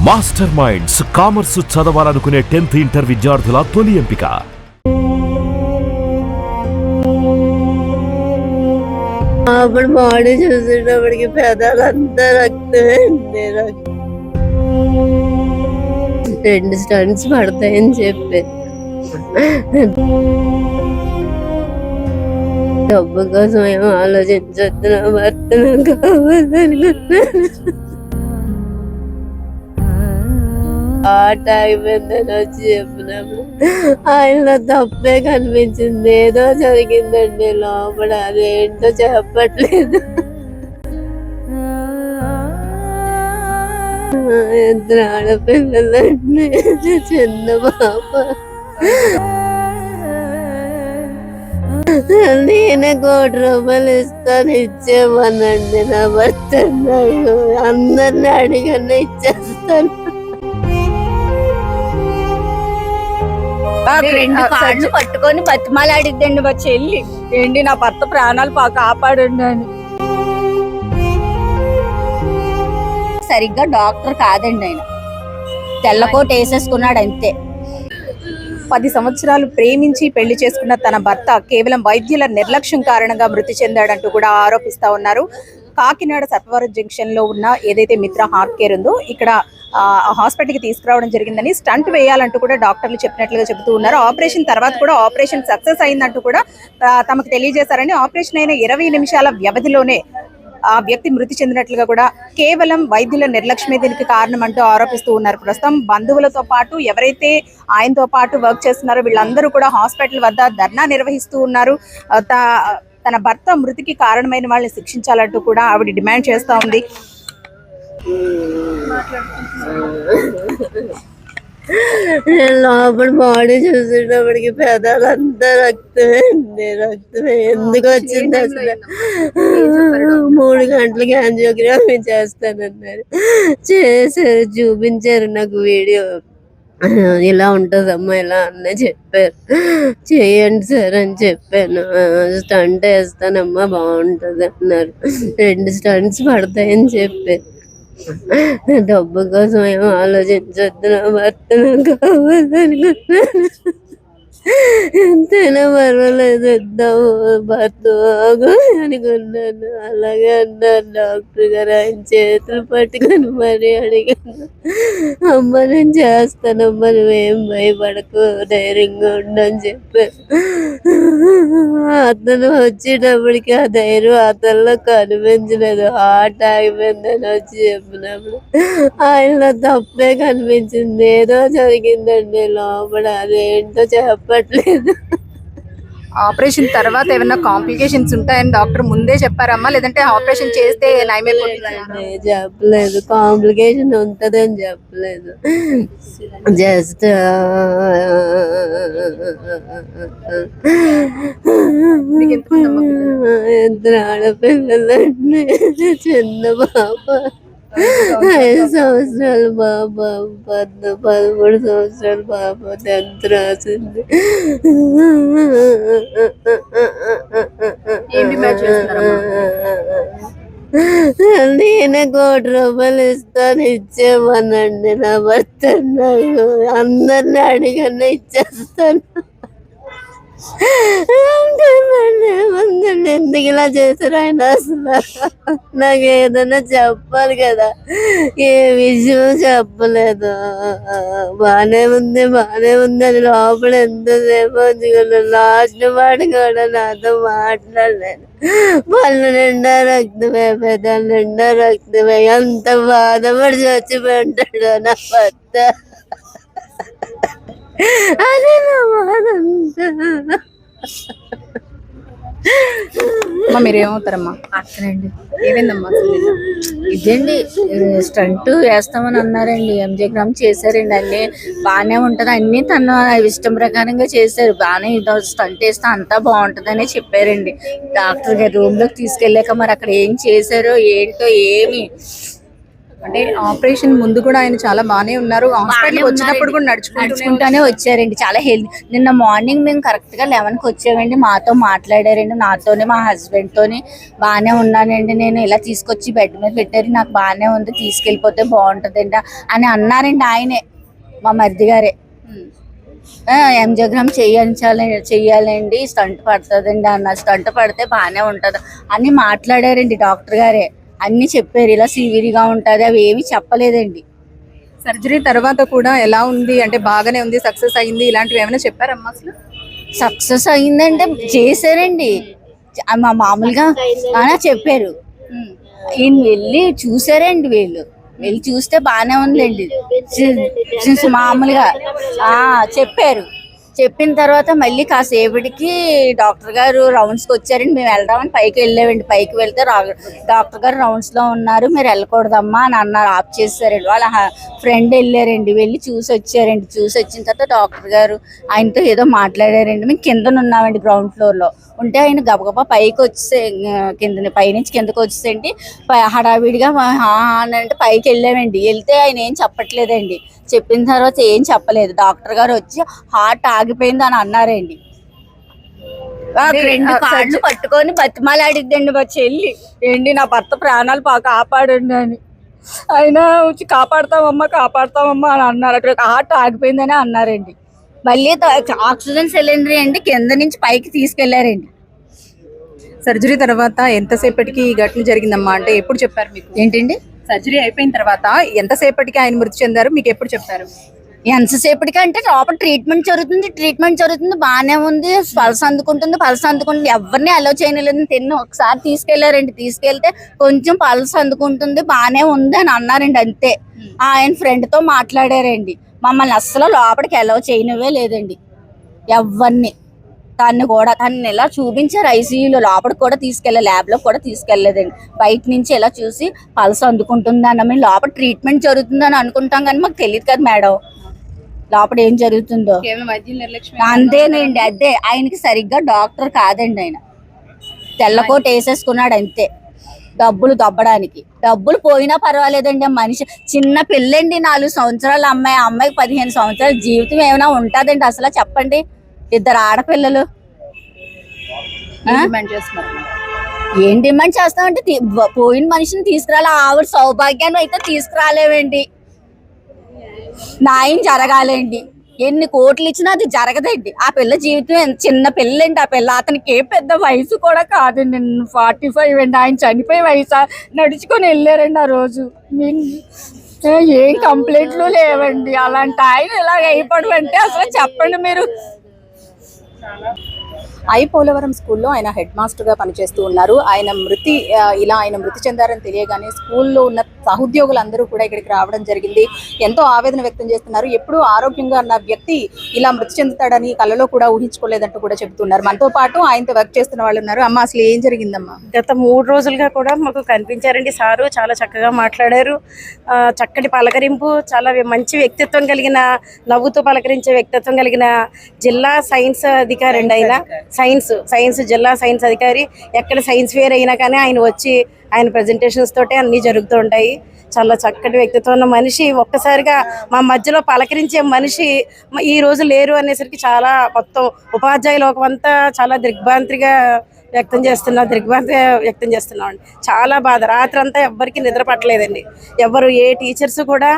Master minds commerce చదవాలనుకునే 10th inter విద్యార్థుల తొలి ఎంపిక. అప్పుడు బాడీ చూసేటప్పటికి పెదాలంతా రక్తమే. 2 స్టంట్స్ పడతాయని చెప్పి డబ్బు కోసం ఏమో ఆలోచించొద్దు, నా భర్త నాకు కావాలనుకున్నాను. ఆట అయిపోయిందని వచ్చి చెప్పినప్పుడు ఆయనలో తప్పే కనిపించింది. ఏదో జరిగిందండి లోపల, అదేంటో చెప్పట్లేదు. 2 ఆడపిల్లలండి, చిన్న పాప. నేనే 1 కోటి రూపాయలు ఇస్తాను, ఇచ్చేమనండి. నా భర్త అందరిని అడిగన్నా ఇచ్చేస్తాను. 2 కాళ్ళు పట్టుకొని బతిమాలాడిద్దండి మా చెల్లి, ఏంటి నా భర్త ప్రాణాలు కాపాడండి అని. సరిగ్గా డాక్టర్ కాదండి, ఆయన తెల్లకోట వేసేసుకున్నాడు అంతే. 10 సంవత్సరాలు ప్రేమించి పెళ్లి చేసుకున్న తన భర్త కేవలం వైద్యుల నిర్లక్ష్యం కారణంగా మృతి చెందాడంటూ కూడా ఆరోపిస్తా ఉన్నారు. కాకినాడ సర్పవరం జంక్షన్ లో ఉన్న ఏదైతే మిత్ర హార్ట్ కేర్ ఉందో ఇక్కడ హాస్పిటల్ కి తీసుకురావడం జరిగిందని, స్టంట్ వేయాలంటూ కూడా డాక్టర్లు చెప్పినట్లుగా చెబుతూ ఉన్నారు. ఆపరేషన్ తర్వాత కూడా ఆపరేషన్ సక్సెస్ అయిందంటూ కూడా తమకు తెలియజేశారని. ఆపరేషన్ అయిన 20 నిమిషాల వ్యవధిలోనే ఆ వ్యక్తి మృతి చెందినట్లుగా కూడా కేవలం వైద్యుల నిర్లక్ష్యమే దీనికి కారణం అంటూ ఆరోపిస్తూ ఉన్నారు. ప్రస్తుతం బంధువులతో పాటు ఎవరైతే ఆయనతో పాటు వర్క్ చేస్తున్నారో వీళ్ళందరూ కూడా హాస్పిటల్ వద్ద ధర్నా నిర్వహిస్తూ ఉన్నారు. తన భర్త మృతికి కారణమైన వాళ్ళని శిక్షించాలంటూ కూడా ఆవిడ డిమాండ్ చేస్తా ఉంది. లోపల బాడీ చూసేటప్పటికి పెదాలంతా రక్తమే. ఎందుకు వచ్చింది అసలు? 3 గంటలకి యాంజియోగ్రఫీ చేస్తానన్నారు, చేశారు, చూపించారు నాకు వీడియో. ఇలా ఉంటుందమ్మా, ఇలా అన్న చెప్పారు. చేయండి సార్ అని చెప్పాను. స్టంట్ వేస్తానమ్మా బాగుంటుంది అన్నారు. 2 స్టంట్స్ పడతాయని చెప్పారు. డబ్బు కోసం ఏమో ఆలోచించొద్దు, నా భర్త నాకు కావాలనుకున్నాను. ఎంతైనా పర్వాలేదు, ఇద్దాము భర్త అనుకున్నాను. అలాగే అన్నారు డాక్టర్ గారు. ఆయన చేతులు పట్టుకొని మరీ అడిగాను, అమ్మ నేను చేస్తానమ్మా, నువ్వేం భయపడకు, ధైర్యంగా ఉండని చెప్పారు. అతను వచ్చేటప్పటికి ఆ ధైర్యం అతనిలో కనిపించలేదు. హార్ట్ ఆగిపోయిందని వచ్చి చెప్పినప్పుడు ఆయనలో తప్పే కనిపించింది. ఏదో జరిగిందండి లోపల, అదేంటో చెప్పట్లేదు. ఆపరేషన్ తర్వాత ఏమైనా కాంప్లికేషన్స్ ఉంటాయని డాక్టర్ ముందే చెప్పారమ్మా, లేదంటే ఆపరేషన్ చేస్తే నయమైపోతుందని చెప్పలేదు. కాంప్లికేషన్ ఉంటదని చెప్పలేదు. జస్ట్ ఇద్దరు ఆడపిల్లలండి, చిన్న పాప, 5 సంవత్సరాల పాప, 13 సంవత్సరాల పాప 10th రాసింది. నేనే 1 కోటి రూపాయలు ఇస్తాను, ఇచ్చేమనండి. నా భర్త అందరిని అడిగన్నా ఇచ్చేస్తాను. ఎందుకు ఇలా చేశారు ఆయన? అసలు నాకు ఏదైనా చెప్పాలి కదా, ఏ విషయం చెప్పలేదు. బానే ఉంది అని లోపల ఎంతసేపు లాస్ట్ వాడు కూడా నాతో మాట్లాడలేదు. పళ్ళు నిండా రక్తమే, పెదాలు నిండా రక్తమే. ఎంత బాధపడి చచ్చిపోతాడు నా భర్త. అదే నా బాధ అంతా. మీరేమవుతారమ్మా? అక్కనండి. ఏమైందమ్మా? ఇదండి స్టంట్ వేస్తామని అన్నారండి, యాంజియోగ్రామ్ చేశారండి. అన్ని బాగానే ఉంటది, అన్ని తన ఇష్టం ప్రకారంగా చేశారు. బాగానే స్టంట్ వేస్తే అంతా బాగుంటదనే చెప్పారండి డాక్టర్ గారు. రూమ్ లోకి తీసుకెళ్ళాక మరి అక్కడ ఏం చేశారో ఏంటో ఏమి అంటే ఆపరేషన్ ముందు కూడా ఆయన చాలా బానే ఉన్నారు. హాస్పిటల్ వచ్చినప్పుడు కూడా నడుచుకుంటానే వచ్చారండి. చాలా హెల్తీ. నిన్న మార్నింగ్ మేము కరెక్ట్ గా 11కి వచ్చామండి. మాతో మాట్లాడారండి, నాతోని మా హస్బెండ్ తోని. బాగానే ఉన్నానండి, నేను ఇలా తీసుకొచ్చి బెడ్ మీద పెట్టారు, నాకు బాగానే ఉంది, తీసుకెళ్ళిపోతే బాగుంటుందండి అని అన్నారండి ఆయనే, మా మరిది గారే. ఎంజియోగ్రామ్ చెయ్యాలండి, స్టంట్ పడుతుందండి అన్న, స్టంట్ పడితే బాగానే ఉంటది అని మాట్లాడారండి డాక్టర్ గారే. అన్ని చెప్పారు, ఇలా సివియర్గా ఉంటుంది, అవి ఏమి చెప్పలేదండి. సర్జరీ తర్వాత కూడా ఎలా ఉంది అంటే బాగానే ఉంది, సక్సెస్ అయింది, ఇలాంటివి ఏమైనా చెప్పారమ్మా? అసలు సక్సెస్ అయిందంటే చేశారండి, మామూలుగా చెప్పారు. ఈయన వెళ్ళి చూసారండి, వెళ్ళి చూస్తే బాగానే ఉందండి మామూలుగా చెప్పారు. చెప్పిన తర్వాత మళ్ళీ కాసేపటికి డాక్టర్ గారు రౌండ్స్కి వచ్చారండి. మేము వెళ్దామని పైకి వెళ్ళామండి. పైకి వెళ్తే డాక్టర్ గారు రౌండ్స్లో ఉన్నారు, మీరు వెళ్ళకూడదమ్మా అని అన్నారు, ఆఫ్ చేశారండి. వాళ్ళ ఫ్రెండ్ వెళ్ళారండి, వెళ్ళి చూసి వచ్చారండి. చూసి వచ్చిన తర్వాత డాక్టర్ గారు ఆయనతో ఏదో మాట్లాడారండి. మేము కిందన ఉన్నామండి, గ్రౌండ్ ఫ్లోర్లో ఉంటే ఆయన గబగబా పైకి వచ్చే పైనుంచి కిందకి వచ్చేసండి. హడావిడిగా అంటే పైకి వెళ్ళామండి. వెళ్తే ఆయన ఏం చెప్పట్లేదండి. చెప్పిన తర్వాత ఏం చెప్పలేదు. డాక్టర్ గారు వచ్చి హార్ట్ ఆగిపోయింది అని అన్నారండి. రెండు కాళ్ళు పట్టుకొని బతిమాలాడిద్దండి మా చెల్లి, ఏంటి నా భర్త ప్రాణాలు కాపాడండి అని. అయినా వచ్చి కాపాడతామమ్మా అని అన్నారు. అక్కడ హార్ట్ ఆగిపోయిందని అన్నారండి. మళ్ళీ ఆక్సిజన్ సిలిండర్ అండి కింద నుంచి పైకి తీసుకెళ్లారండి. సర్జరీ తర్వాత ఎంతసేపటికి ఈ ఘటన జరిగిందమ్మా? అంటే ఎప్పుడు చెప్పారు మీకు? ఏంటండి? సర్జరీ అయిపోయిన తర్వాత ఎంతసేపటికి ఆయన మృతి చెందారు, మీకు ఎప్పుడు చెప్పారు? ఎంతసేపటికి అంటే లోపల ట్రీట్మెంట్ జరుగుతుంది, బాగానే ఉంది, పల్స్ అందుకుంటుంది. ఎవరిని అలో చేయలేదు. ఒకసారి తీసుకెళ్తే కొంచెం పల్స్ అందుకుంటుంది, బాగానే ఉంది అని అన్నారండి, అంతే. ఆయన ఫ్రెండ్ తో మాట్లాడారండి. మమ్మల్ని అస్సలు లోపలికి అలో చేయనివే లేదండి ఎవరిని. తను ఇలా చూపించారు, ఐసీయూలో లోపలికి కూడా ల్యాబ్ లో కూడా తీసుకెళ్లేదండి. బయట నుంచి ఇలా చూసి పల్స్ అందుకుంటుంది అన్న, మేము లోపల ట్రీట్మెంట్ జరుగుతుందని అనుకుంటాం కానీ మాకు తెలియదు కదా మేడం లోపల ఏం జరుగుతుందో. అంతేనండి, అదే ఆయనకి సరిగ్గా డాక్టర్ కాదండి. ఆయన తెల్లకోట వేసేసుకున్నాడు అంతే, డబ్బులు దబ్బడానికి. డబ్బులు పోయినా పర్వాలేదండి, మనిషి చిన్న పిల్లండి, 4 సంవత్సరాల అమ్మాయికి 15 సంవత్సరాల జీవితం ఏమైనా ఉంటుందండి అసలు? చెప్పండి. 2 ఆడపిల్లలు. ఏం డిమాండ్ చేస్తామంటే పోయిన మనిషిని తీసుకురాలి, ఆవిడ సౌభాగ్యాన్ని అయితే తీసుకురాలేవండి. న్యాయం జరగాలండి, ఎన్ని కోట్లు ఇచ్చినా అది జరగదండి. ఆ పిల్ల జీవితం చిన్న పిల్లండి, ఆ పిల్ల. అతనికి ఏ పెద్ద వయసు కూడా కాదండి, 45 అండి. ఆయన చనిపోయే వయసు, నడుచుకొని వెళ్ళారండి ఆ రోజు. ఏం కంప్లైంట్లు లేవండి. అలాంటి ఆయన ఇలాగ అయిపోవడం అసలు చెప్పండి మీరు. పోలవరం స్కూల్లో ఆయన హెడ్ మాస్టర్ గా పనిచేస్తూ ఉన్నారు. ఆయన మృతి చెందారని తెలియగానే స్కూల్లో ఉన్న సహోద్యోగులందరూ కూడా ఇక్కడికి రావడం జరిగింది. ఎంతో ఆవేదన వ్యక్తం చేస్తున్నారు. ఎప్పుడూ ఆరోగ్యంగా ఉన్న వ్యక్తి ఇలా మృతి చెందుతాడని కలలో కూడా ఊహించుకోలేదంటూ కూడా చెబుతున్నారు. మనతో పాటు ఆయనతో వర్క్ చేస్తున్న వాళ్ళు ఉన్నారు. అమ్మ, అసలు ఏం జరిగిందమ్మా? గత 3 రోజులుగా కూడా మాకు కనిపించారండి సారు. చాలా చక్కగా మాట్లాడారు, చక్కటి పలకరింపు, చాలా మంచి వ్యక్తిత్వం కలిగిన, నవ్వుతూ పలకరించే వ్యక్తిత్వం కలిగిన జిల్లా సైన్స్ అధికారి అండి ఆయన. సైన్స్ జిల్లా సైన్స్ అధికారి. ఎక్కడ సైన్స్ ఫేర్ అయినా కానీ ఆయన వచ్చి ఆయన ప్రజెంటేషన్స్ తోటే అన్నీ జరుగుతూ ఉంటాయి. చాలా చక్కటి వ్యక్తిత్వం ఉన్న మనిషి. ఒక్కసారిగా మా మధ్యలో పలకరించే మనిషి ఈ రోజు లేరు అనేసరికి చాలా మొత్తం ఉపాధ్యాయ లోకం అంతా చాలా దిగ్భ్రాంతి వ్యక్తం చేస్తున్నాం. చాలా బాధ. రాత్రి అంతా ఎవ్వరికి నిద్ర పట్టలేదండి. ఎవరు ఏ టీచర్స్ కూడా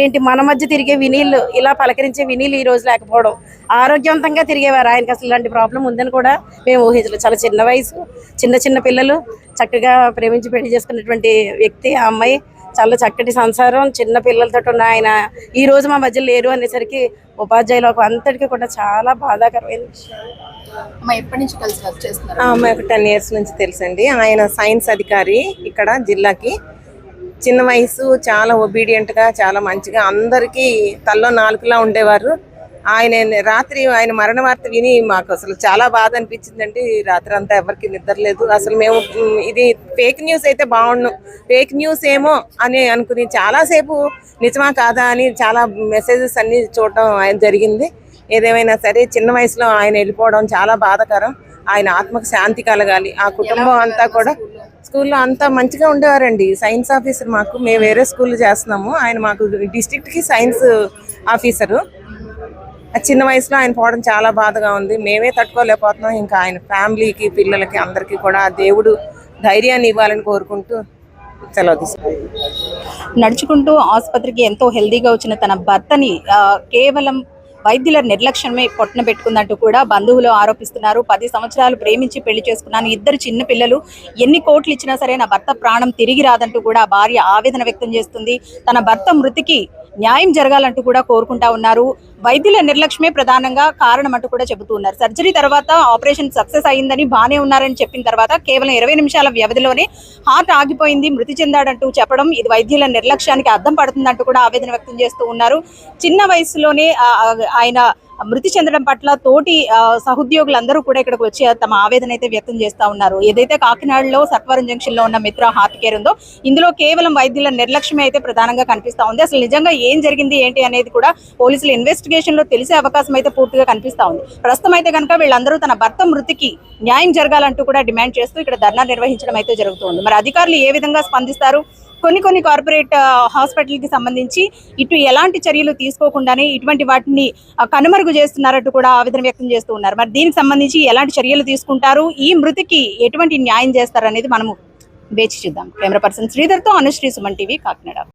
ఏంటి మన మధ్య తిరిగే వినీళ్ళు, ఇలా పలకరించే వినీళ్ళు ఈ రోజు లేకపోవడం. ఆరోగ్యవంతంగా తిరిగేవారు. ఆయనకి అసలు ఇలాంటి ప్రాబ్లం ఉందని కూడా మేము ఊహించలేదు. చాలా చిన్న వయసు, చిన్న పిల్లలు, చక్కగా ప్రేమించి పెళ్లి చేసుకున్నటువంటి వ్యక్తి ఆ అమ్మాయి. చాలా చక్కటి సంసారం, చిన్న పిల్లలతో ఉన్న ఆయన ఈ రోజు మా మధ్య లేరు అనేసరికి ఉపాధ్యాయులకు అంతటికీ కూడా చాలా బాధాకరమైన విషయం. ఎప్పటి నుంచి కలిసి వర్క్ చేస్తున్నారు? ఒక 10 years నుంచి తెలుసండి. ఆయన సైన్స్ అధికారి ఇక్కడ జిల్లాకి. చిన్న వయసు, చాలా ఒబీడియంట్ గా, చాలా మంచిగా అందరికీ తల్లో నాలుకలా ఉండేవారు. రాత్రి ఆయన మరణ వార్త విని మాకు అసలు చాలా బాధ అనిపించిందండి. రాత్రి అంతా ఎవరికి నిద్ర లేదు. అసలు మేము ఇది ఫేక్ న్యూస్ అయితే బాగుండు, ఫేక్ న్యూస్ ఏమో అని అనుకుని చాలాసేపు నిజమా కాదా అని చాలా మెసేజెస్ అన్ని చూడటం ఆయన జరిగింది. ఏదేమైనా సరే చిన్న వయసులో ఆయన వెళ్ళిపోవడం చాలా బాధాకరం. ఆయన ఆత్మకు శాంతి కలగాలి. ఆ కుటుంబం అంతా కూడా స్కూల్లో అంతా మంచిగా ఉండేవారండి. సైన్స్ ఆఫీసర్ మాకు, మేము వేరే స్కూల్లో చేస్తున్నాము, ఆయన మాకు డిస్ట్రిక్ట్కి సైన్స్ ఆఫీసరు. ఆ చిన్న వయసులో ఆయన పోవడం చాలా బాధగా ఉంది. మేమే తట్టుకోలేకపోతున్నాం. ఇంకా ఆయన ఫ్యామిలీకి, పిల్లలకి, అందరికీ కూడా ఆ దేవుడు ధైర్యాన్ని ఇవ్వాలని కోరుకుంటూ సెలవు తీసుకుంటాం. నడుచుకుంటూ ఆసుపత్రికి ఎంతో హెల్దీగా వచ్చిన తన భర్తని కేవలం వైద్యుల నిర్లక్ష్యమే పొట్టన పెట్టుకుందంటూ కూడా బంధువులు ఆరోపిస్తున్నారు. 10 సంవత్సరాలు ప్రేమించి పెళ్లి చేసుకున్నాను, 2 చిన్న పిల్లలు, ఎన్ని కోట్లు ఇచ్చినా సరే నా భర్త ప్రాణం తిరిగి రాదంటూ కూడా భార్య ఆవేదన వ్యక్తం చేస్తుంది. తన భర్త మృతికి న్యాయం జరగాలంటూ కూడా కోరుకుంటా ఉన్నారు. వైద్యుల నిర్లక్ష్యమే ప్రధానంగా కారణం అంటూ కూడా చెబుతూ ఉన్నారు. సర్జరీ తర్వాత ఆపరేషన్ సక్సెస్ అయ్యిందని, బానే ఉన్నారని చెప్పిన తర్వాత కేవలం 20 నిమిషాల వ్యవధిలోనే హార్ట్ ఆగిపోయింది, మృతి చెందాడంటూ చెప్పడం ఇది వైద్యుల నిర్లక్ష్యానికి అద్దం పడుతుందంటూ కూడా ఆవేదన వ్యక్తం చేస్తూ ఉన్నారు. చిన్న వయసులోనే ఆయన మృతి చెందడం పట్ల తోటి సహోద్యోగులందరూ కూడా ఇక్కడికి వచ్చి తమ ఆవేదన అయితే వ్యక్తం చేస్తా ఉన్నారు. ఏదైతే కాకినాడలో సత్వరం జంక్షన్ లో ఉన్న మిత్ర హార్ట్ కేర్ ఉందో ఇందులో కేవలం వైద్యుల నిర్లక్ష్యమే అయితే ప్రధానంగా కనిపిస్తా ఉంది. అసలు నిజంగా ఏం జరిగింది ఏంటి అనేది కూడా పోలీసుల ఇన్వెస్టిగేషన్ లో తెలిసే అవకాశం అయితే పూర్తిగా కనిపిస్తా ఉంది. ప్రస్తుతం అయితే కనుక వీళ్ళందరూ తన భర్త మృతికి న్యాయం జరగాలంటూ కూడా డిమాండ్ చేస్తూ ఇక్కడ ధర్నా నిర్వహించడం అయితే జరుగుతుంది. మరి అధికారులు ఏ విధంగా స్పందిస్తారు? కొన్ని కార్పొరేట్ హాస్పిటల్ కి సంబంధించి ఇటు ఎలాంటి చర్యలు తీసుకోకుండానే ఇటువంటి వాటిని కనుమరుగు చేస్తున్నారంటూ కూడా ఆవేదన వ్యక్తం చేస్తూ ఉన్నారు. మరి దీనికి సంబంధించి ఎలాంటి చర్యలు తీసుకుంటారు, ఈ మృతికి ఎటువంటి న్యాయం చేస్తారు అనేది మనము వేచి చూద్దాం. కెమెరా పర్సన్ శ్రీధర్తో అనుశ్రీ, సుమన్ టీవీ, కాకినాడ.